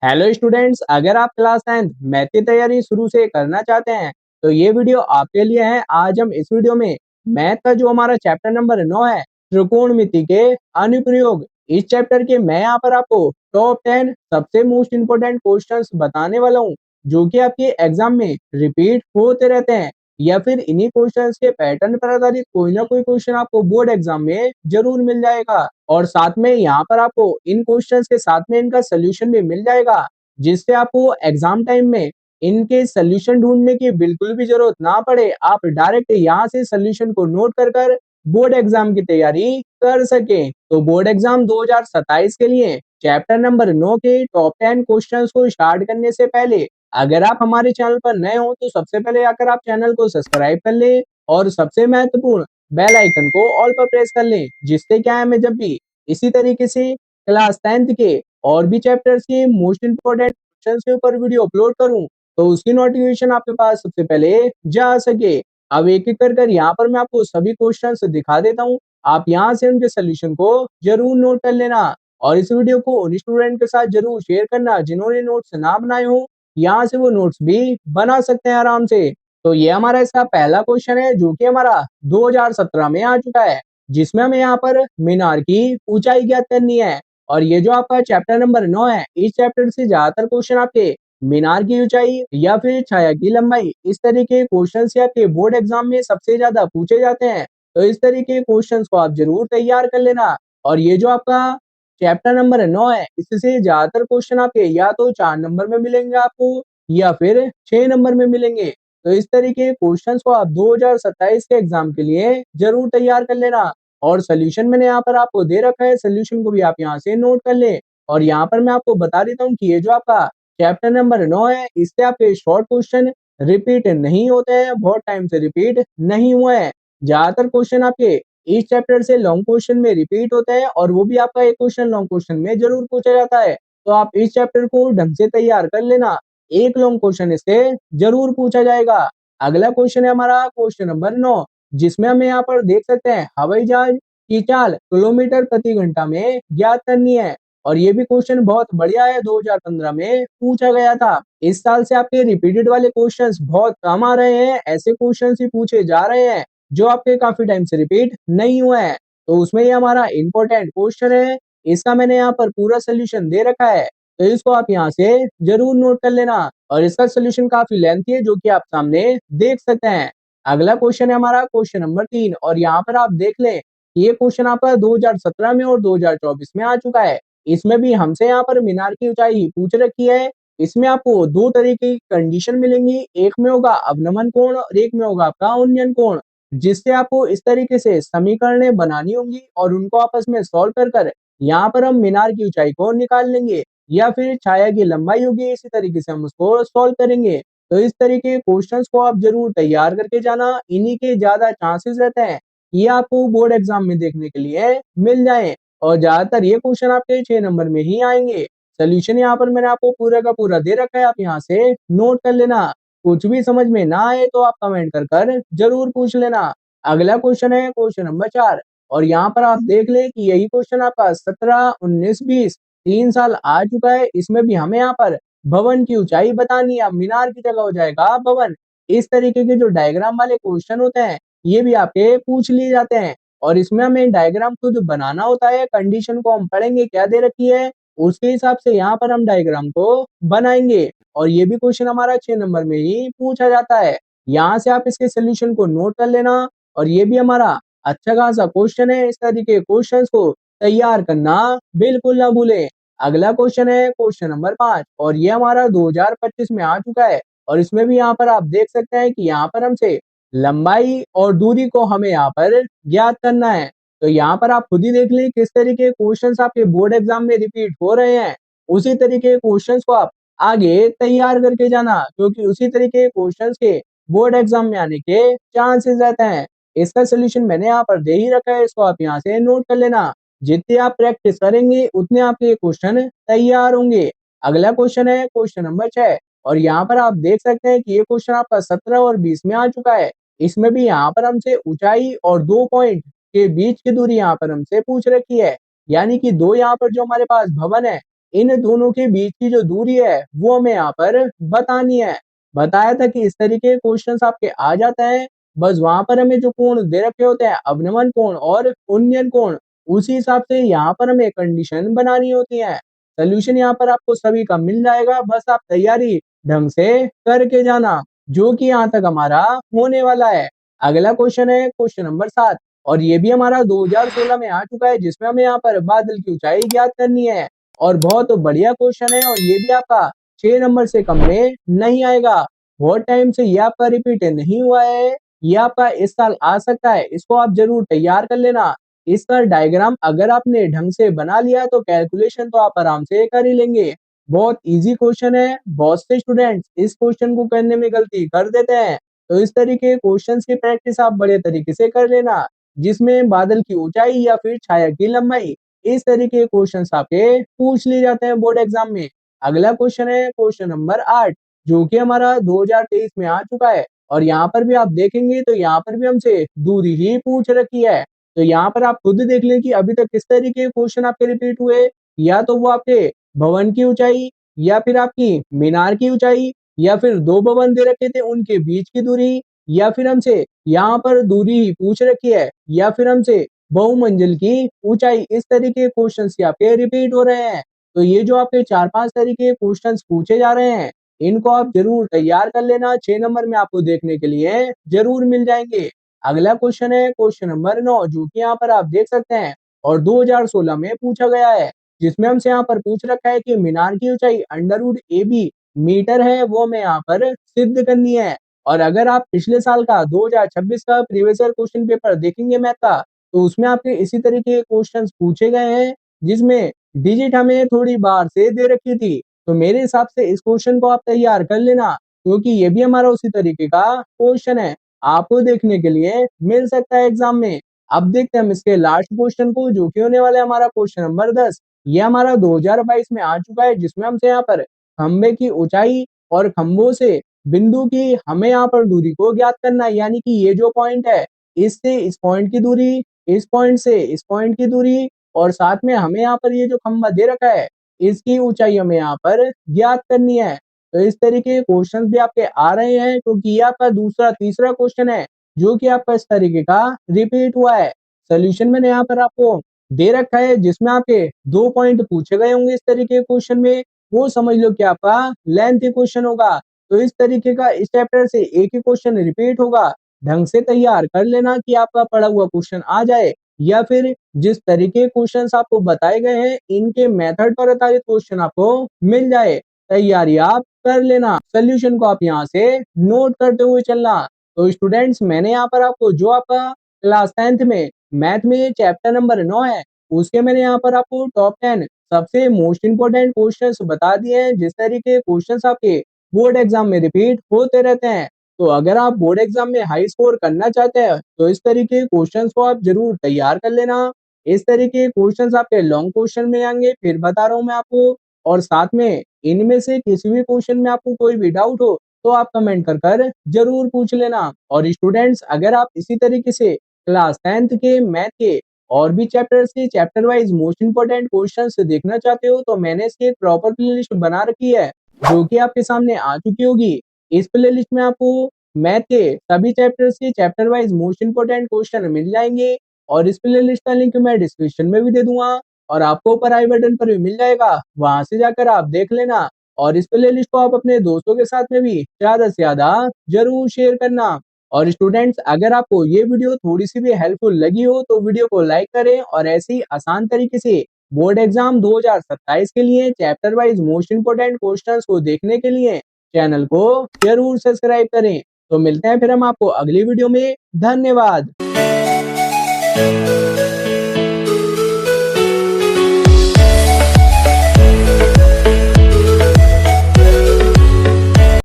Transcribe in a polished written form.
Hello students, अगर आप class 10th math की तैयारी शुरू से करना चाहते हैं तो ये वीडियो आपके लिए है। आज हम इस वीडियो में मैथ का जो हमारा चैप्टर नंबर 9 है, त्रिकोणमिति के अनुप्रयोग, इस चैप्टर के मैं यहाँ पर आपको टॉप 10 सबसे मोस्ट इंपोर्टेंट क्वेश्चंस बताने वाला हूँ, जो कि आपके एग्जाम में रिपीट होते रहते हैं या फिर इन्हीं क्वेश्चंस के पैटर्न पर आधारित कोई ना कोई क्वेश्चन आपको बोर्ड एग्जाम में जरूर मिल जाएगा। और साथ में यहाँ पर आपको इन क्वेश्चंस के साथ में इनका सोल्यूशन भी मिल जाएगा, जिससे आपको एग्जाम टाइम में इनके सोल्यूशन ढूंढने की बिल्कुल भी जरूरत ना पड़े। आप डायरेक्ट यहाँ से सोल्यूशन को नोट कर बोर्ड एग्जाम की तैयारी कर सके। तो बोर्ड एग्जाम 2027 के लिए चैप्टर नंबर 9 के टॉप 10 क्वेश्चंस को स्टार्ट करने से पहले अगर आप हमारे चैनल पर नए हो तो सबसे पहले आकर आप चैनल को सब्सक्राइब कर ले और सबसे महत्वपूर्ण बेल आइकन को ऑल पर प्रेस कर लें, जिससे क्या है मैं जब भी इसी तरीके से क्लास 10th के और भी चैप्टर्स के मोस्ट इंपोर्टेंट क्वेश्चंस के ऊपर वीडियो अपलोड करूं तो उसकी नोटिफिकेशन आपके पास सबसे पहले जा सके। अब एक एक कर यहाँ पर मैं आपको सभी क्वेश्चंस दिखा देता हूं, आप यहाँ से उनके सोल्यूशन को जरूर नोट कर लेना और इस वीडियो को उन स्टूडेंट के साथ जरूर शेयर करना जिन्होंने नोट्स ना बनाए हो। यहाँ से वो नोट्स भी बना सकते हैं आराम से। तो ये हमारा इसका पहला क्वेश्चन है, जो कि हमारा 2017 में आ चुका है, जिसमें हमें यहाँ पर मीनार की ऊंचाई ज्ञात करनी है। और ये जो आपका चैप्टर नंबर 9 है, इस चैप्टर से ज्यादातर क्वेश्चन आपके मीनार की ऊंचाई या फिर छाया की लंबाई, इस तरीके के क्वेश्चन से आपके बोर्ड एग्जाम में सबसे ज्यादा पूछे जाते हैं। तो इस तरीके के क्वेश्चन को आप जरूर तैयार कर लेना। और ये जो आपका चैप्टर नंबर 9 है, इससे ज्यादातर क्वेश्चन आपके या तो 4 नंबर में मिलेंगे आपको या फिर 6 नंबर में मिलेंगे। तो इस तरीके के क्वेश्चंस को आप 2027 के एग्जाम के लिए जरूर तैयार कर लेना। और सोल्यूशन मैंने यहाँ पर आपको दे रखा है, सोल्यूशन को भी आप यहाँ से नोट कर ले। और यहाँ पर मैं आपको बता देता हूँ कि ये जो आपका चैप्टर नंबर 9 है, इससे आपके शॉर्ट क्वेश्चन रिपीट नहीं होते हैं, बहुत टाइम से रिपीट नहीं हुए हैं। ज्यादातर क्वेश्चन आपके इस चैप्टर से लॉन्ग क्वेश्चन में रिपीट होते हैं और वो भी आपका एक क्वेश्चन लॉन्ग क्वेश्चन में जरूर पूछा जाता है। तो आप इस चैप्टर को ढंग से तैयार कर लेना, एक लॉन्ग क्वेश्चन इससे जरूर पूछा जाएगा। अगला क्वेश्चन है हमारा क्वेश्चन नंबर 9, जिसमें हमें यहाँ पर देख सकते हैं हवाई जहाज की चाल किलोमीटर प्रति घंटा में ज्ञात करनी है। और ये भी क्वेश्चन बहुत बढ़िया है, 2015 में पूछा गया था। इस साल से आपके रिपीटेड वाले क्वेश्चंस बहुत कम आ रहे हैं, ऐसे क्वेश्चंस ही पूछे जा रहे हैं जो आपके काफी टाइम से रिपीट नहीं हुए हैं। तो उसमें ये हमारा इंपॉर्टेंट क्वेश्चन है, इसका मैंने यहाँ पर पूरा सोल्यूशन दे रखा है, तो इसको आप यहाँ से जरूर नोट कर लेना। और इसका सोल्यूशन काफी लेंथी है, जो कि आप सामने देख सकते हैं। अगला क्वेश्चन है हमारा क्वेश्चन नंबर 3, और यहाँ पर आप देख लें ये क्वेश्चन आपका 2017 में और 2024 में आ चुका है। इसमें भी हमसे यहाँ पर मीनार की ऊंचाई पूछ रखी है। इसमें आपको दो तरीके की कंडीशन मिलेंगी, एक में होगा अवनमन कोण और एक में होगा आपका उन्नयन कोण, जिससे आपको इस तरीके से समीकरणें बनानी होंगी और उनको आपस में सॉल्व कर यहाँ पर हम मीनार की ऊंचाई को निकाल लेंगे या फिर छाया की लंबाई होगी, इसी तरीके से हम उसको सॉल्व करेंगे। तो इस तरीके के क्वेश्चंस को आप जरूर तैयार करके जाना, इन्हीं के ज्यादा चांसेस रहते हैं ये आपको बोर्ड एग्जाम में देखने के लिए मिल जाए। और ज्यादातर ये क्वेश्चन आपके 6 नंबर में ही आएंगे। सोल्यूशन यहाँ पर मैंने आपको पूरा का पूरा दे रखा है, आप यहाँ से नोट कर लेना। कुछ भी समझ में ना आए तो आप कमेंट कर जरूर पूछ लेना। अगला क्वेश्चन है क्वेश्चन नंबर 4, और यहाँ पर आप देख ले कि यही क्वेश्चन आपका 17, 19, 20 3 साल आ चुका है। इसमें भी हमें यहाँ पर भवन की ऊंचाई बतानी है, मीनार की जगह हो जाएगा भवन। इस तरीके के जो डायग्राम वाले क्वेश्चन होते हैं ये भी आपके पूछ लिए जाते हैं, और इसमें हमें डायग्राम खुद बनाना होता है। कंडीशन को हम पढ़ेंगे क्या दे रखी है, उसके हिसाब से यहाँ पर हम डायग्राम को बनाएंगे। और ये भी क्वेश्चन हमारा 6 नंबर में ही पूछा जाता है, यहाँ से आप इसके सोल्यूशन को नोट कर लेना। और ये भी हमारा अच्छा खासा क्वेश्चन है, इस तरीके के क्वेश्चन को तैयार करना बिल्कुल ना भूलें। अगला क्वेश्चन है क्वेश्चन नंबर 5, और ये हमारा 2025 में आ चुका है। और इसमें भी यहाँ पर आप देख सकते हैं कि यहाँ पर हमसे लंबाई और दूरी को हमें यहाँ पर ज्ञात करना है। तो यहाँ पर आप खुद ही देख लें किस तरीके के क्वेश्चंस आपके बोर्ड एग्जाम में रिपीट हो रहे हैं, उसी तरीके के क्वेश्चंस को आप आगे तैयार करके जाना, क्योंकि उसी तरीके के क्वेश्चंस के बोर्ड एग्जाम में आने के चांसेस रहते हैं। इसका सोल्यूशन मैंने यहाँ पर दे ही रखा है, इसको आप यहाँ से नोट कर लेना। जितनी आप प्रैक्टिस करेंगे उतने आपके क्वेश्चन तैयार होंगे। अगला क्वेश्चन है क्वेश्चन नंबर 6, और यहाँ पर आप देख सकते हैं कि ये क्वेश्चन आपका 17 और 20 में आ चुका है। इसमें भी यहाँ पर हमसे ऊंचाई और 2 पॉइंट के बीच की दूरी यहाँ पर हमसे पूछ रखी है, यानी कि दो यहाँ पर जो हमारे पास भवन है इन दोनों के बीच की जो दूरी है वो हमें यहाँ पर बतानी है। बताया था कि इस तरीके के क्वेश्चंस आपके आ जाते हैं, बस वहां पर हमें जो कोण दे रखे होते हैं अवनमन कोण और उन्नयन कोण, उसी हिसाब से यहाँ पर हमें कंडीशन बनानी होती है। सोल्यूशन यहाँ पर आपको सभी का मिल जाएगा, बस आप तैयारी ढंग से करके जाना, जो कि यहाँ तक हमारा होने वाला है। अगला क्वेश्चन है क्वेश्चन नंबर 7, और ये भी हमारा 2016 में आ चुका है, जिसमें हमें यहाँ पर बादल की ऊंचाई ज्ञात करनी है। और बहुत बढ़िया क्वेश्चन है, और ये भी आपका 6 नंबर से कम में नहीं आएगा। बहुत टाइम से ये आपका रिपीट नहीं हुआ है, ये आपका इस साल आ सकता है, इसको आप जरूर तैयार कर लेना। इसका डायग्राम अगर आपने ढंग से बना लिया तो कैलकुलेशन तो आप आराम से कर ही लेंगे। बहुत इजी क्वेश्चन है, बहुत से स्टूडेंट्स इस क्वेश्चन को करने में गलती कर देते हैं। तो इस तरीके के क्वेश्चंस की प्रैक्टिस आप बड़े तरीके से कर लेना, जिसमें बादल की ऊंचाई या फिर छाया की लंबाई, इस तरीके के क्वेश्चंस आपके पूछ लिए जाते हैं बोर्ड एग्जाम में। अगला क्वेश्चन है क्वेश्चन नंबर 8, जो कि हमारा 2023 में आ चुका है, और यहाँ पर भी आप देखेंगे तो यहाँ पर भी हमसे दूरी ही पूछ रखी है। तो यहाँ पर आप खुद देख लें कि अभी तक किस तरीके के क्वेश्चन आपके रिपीट हुए, या तो वो आपके भवन की ऊंचाई, या फिर आपकी मीनार की ऊंचाई, या फिर दो भवन दे रखे थे उनके बीच की दूरी, या फिर हमसे यहाँ पर दूरी ही पूछ रखी है, या फिर हमसे बहुमंजिल की ऊंचाई। इस तरीके के क्वेश्चंस आपके रिपीट हो रहे हैं। तो ये जो आपके 4-5 तरीके के क्वेश्चंस पूछे जा रहे हैं, इनको आप जरूर तैयार कर लेना, 6 नंबर में आपको देखने के लिए जरूर मिल जाएंगे। अगला क्वेश्चन है क्वेश्चन नंबर 9, जो कि यहाँ पर आप देख सकते हैं, और 2016 में पूछा गया है, जिसमें हमसे यहाँ पर पूछ रखा है कि मीनार की ऊंचाई √AB मीटर है, वो हमें यहाँ पर सिद्ध करनी है। और अगर आप पिछले साल का 2026 का प्रीवियस ईयर क्वेश्चन पेपर देखेंगे मैथ का, तो उसमें आपके इसी तरीके के क्वेश्चंस पूछे गए हैं, जिसमें डिजिट हमें थोड़ी बाहर से दे रखी थी। तो मेरे हिसाब से इस क्वेश्चन को आप तैयार कर लेना, क्योंकि ये भी हमारा उसी तरीके का क्वेश्चन है, आपको देखने के लिए मिल सकता है एग्जाम में। अब देखते हैं हम इसके लास्ट क्वेश्चन को, जो कि होने वाला है हमारा क्वेश्चन नंबर 10। ये हमारा 2022 में आ चुका है, जिसमें हमसे यहाँ पर खंबे की ऊंचाई और खंभों से बिंदु की हमें यहाँ पर दूरी को ज्ञात करना है, यानी कि ये जो पॉइंट है, इससे इस पॉइंट की दूरी, इस पॉइंट से इस पॉइंट की दूरी, और साथ में हमें यहाँ पर ये जो खंबा दे रखा है, इसकी ऊंचाई हमें यहाँ पर ज्ञात करनी है। तो इस तरीके के क्वेश्चन भी आपके आ रहे हैं, क्योंकि ये आपका दूसरा तीसरा क्वेश्चन है जो कि आपका इस तरीके का रिपीट हुआ है। सोल्यूशन मैंने यहाँ पर आपको दे रखा है, जिसमें आपके 2 पॉइंट पूछे गए होंगे इस तरीके के क्वेश्चन में, वो समझ लो कि आपका लेंथी क्वेश्चन होगा। तो इस तरीके का इस चैप्टर से एक ही क्वेश्चन रिपीट होगा, ढंग से तैयार कर लेना कि आपका पढ़ा हुआ क्वेश्चन आ जाए, या फिर जिस तरीके के क्वेश्चंस आपको बताए गए हैं इनके मेथड पर आधारित क्वेश्चन आपको मिल जाए, तैयारी आप कर लेना। सोल्यूशन को आप यहाँ से नोट करते हुए चलना। तो स्टूडेंट्स, मैंने यहाँ पर आपको जो आपका क्लास 10th में मैथ में चैप्टर नंबर 9 है, उसके मैंने यहाँ पर आपको टॉप 10 सबसे मोस्ट इंपोर्टेंट क्वेश्चंस बता दिए हैं, जिस तरीके के क्वेश्चंस आपके बोर्ड एग्जाम में रिपीट होते रहते हैं। तो अगर आप बोर्ड एग्जाम में हाई स्कोर करना चाहते हैं, तो इस तरीके के क्वेश्चंस को आप जरूर तैयार कर लेना। इस तरीके के क्वेश्चंस आपके लॉन्ग क्वेश्चन में आएंगे, फिर बता रहा हूँ मैं आपको। और साथ में इनमें से किसी भी क्वेश्चन में आपको कोई भी डाउट हो, तो आप कमेंट कर कर जरूर पूछ लेना। और स्टूडेंट्स, अगर आप इसी तरीके से क्लास 10th के मैथ के और भी चैप्टर्स के chapter wise most important questions देखना चाहते हो, तो मैंने इसकी एक प्रॉपर प्लेलिस्ट बना रखी है, जो कि आपके सामने आ चुकी होगी। इस प्लेलिस्ट में आपको मैथ के सभी चैप्टर्स के chapter wise most important question मिल जाएंगे, और इस प्लेलिस्ट का लिंक मैं डिस्क्रिप्शन में भी दे दूंगा, और आपको ऊपर आई बटन पर भी मिल जाएगा, वहां से जाकर आप देख लेना। और इस प्लेलिस्ट को आप अपने दोस्तों के साथ में भी ज्यादा से ज्यादा जरूर शेयर करना। और स्टूडेंट्स, अगर आपको ये वीडियो थोड़ी सी भी हेल्पफुल लगी हो, तो वीडियो को लाइक करें, और ऐसे ही आसान तरीके से बोर्ड एग्जाम 2027 के लिए chapter wise most important questions को देखने के लिए चैनल को जरूर सब्सक्राइब करें। तो मिलते हैं फिर हम आपको अगली वीडियो में। धन्यवाद।